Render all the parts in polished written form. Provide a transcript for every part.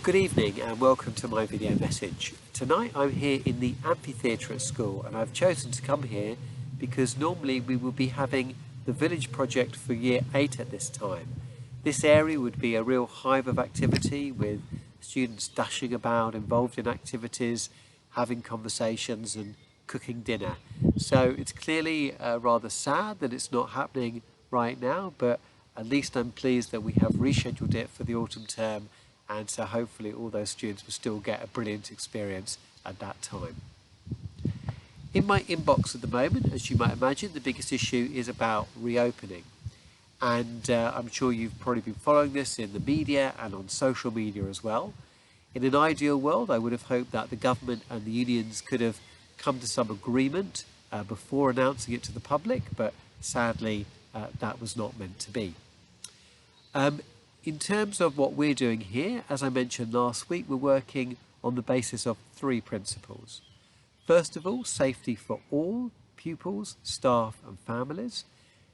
Good evening and welcome to my video message. Tonight I'm here in the amphitheatre at school, and I've chosen to come here because normally we will be having the village project for year 8 at this time. This area would be a real hive of activity with students dashing about, involved in activities, having conversations and cooking dinner. So it's clearly rather sad that it's not happening right now, but at least I'm pleased that we have rescheduled it for the autumn term, and so hopefully all those students will still get a brilliant experience at that time. In my inbox at the moment, as you might imagine, the biggest issue is about reopening. And I'm sure you've probably been following this in the media and on social media as well. In an ideal world, I would have hoped that the government and the unions could have come to some agreement before announcing it to the public, but sadly that was not meant to be. In terms of what we're doing here, as I mentioned last week, we're working on the basis of 3 principles. First of all, safety for all pupils, staff and families.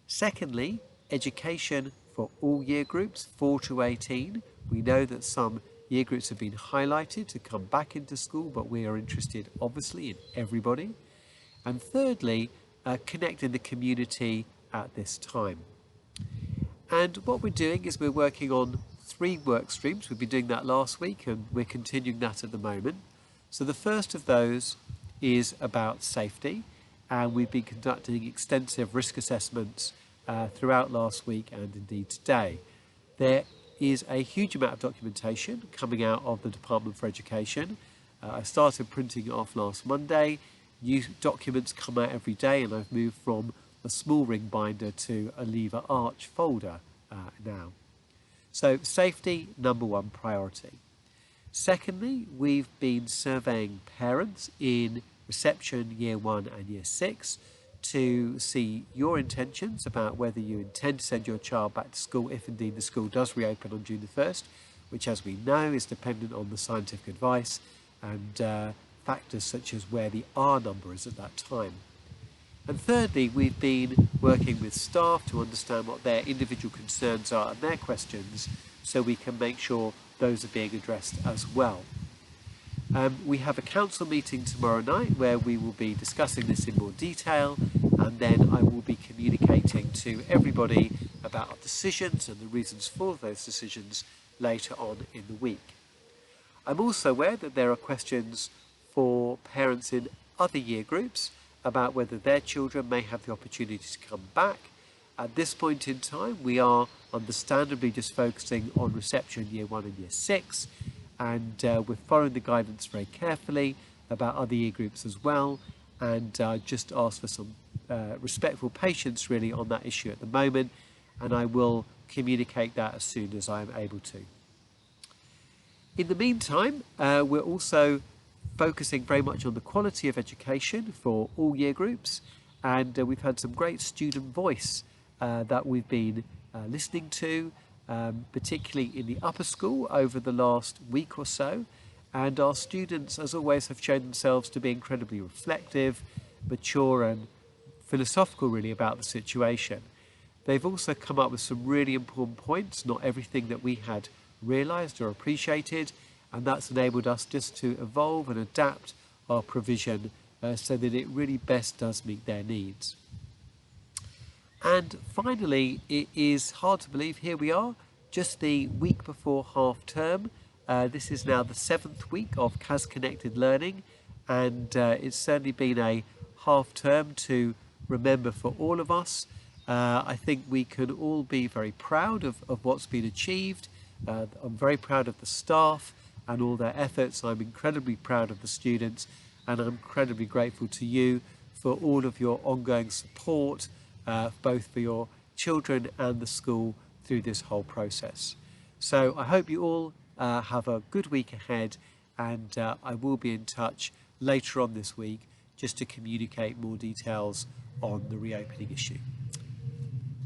Secondly, education for all year groups, 4 to 18. We know that some year groups have been highlighted to come back into school, but we are interested obviously in everybody. And thirdly, connecting the community at this time. And what we're doing is we're working on 3 work streams. We've been doing that last week and we're continuing that at the moment. So the first of those is about safety, and we've been conducting extensive risk assessments throughout last week and indeed today. There is a huge amount of documentation coming out of the Department for Education. I started printing it off last Monday. New documents come out every day, and I've moved from a small ring binder to a lever arch folder now. So safety, number 1 priority. Secondly, we've been surveying parents in reception year 1 and year 6 to see your intentions about whether you intend to send your child back to school if indeed the school does reopen on June the 1st, which as we know is dependent on the scientific advice and factors such as where the R number is at that time. And thirdly, we've been working with staff to understand what their individual concerns are and their questions, so we can make sure those are being addressed as well. We have a council meeting tomorrow night where we will be discussing this in more detail, and then I will be communicating to everybody about our decisions and the reasons for those decisions later on in the week. I'm also aware that there are questions for parents in other year groups about whether their children may have the opportunity to come back. At this point in time, we are understandably just focusing on reception year 1 and year 6, and we're following the guidance very carefully about other year groups as well, and just ask for some respectful patience really on that issue at the moment, and I will communicate that as soon as I'm able to. In the meantime, we're also focusing very much on the quality of education for all year groups, and we've had some great student voice that we've been listening to, particularly in the upper school over the last week or so, and our students as always have shown themselves to be incredibly reflective, mature and philosophical really about the situation. They've also come up with some really important points, not everything that we had realised or appreciated, and that's enabled us just to evolve and adapt our provision so that it really best does meet their needs. And finally, it is hard to believe, here we are, just the week before half term. This is now the 7th week of CAS Connected Learning, and it's certainly been a half term to remember for all of us. I think we can all be very proud of what's been achieved. I'm very proud of the staff and all their efforts. I'm incredibly proud of the students, and I'm incredibly grateful to you for all of your ongoing support, both for your children and the school through this whole process. So I hope you all have a good week ahead, and I will be in touch later on this week just to communicate more details on the reopening issue.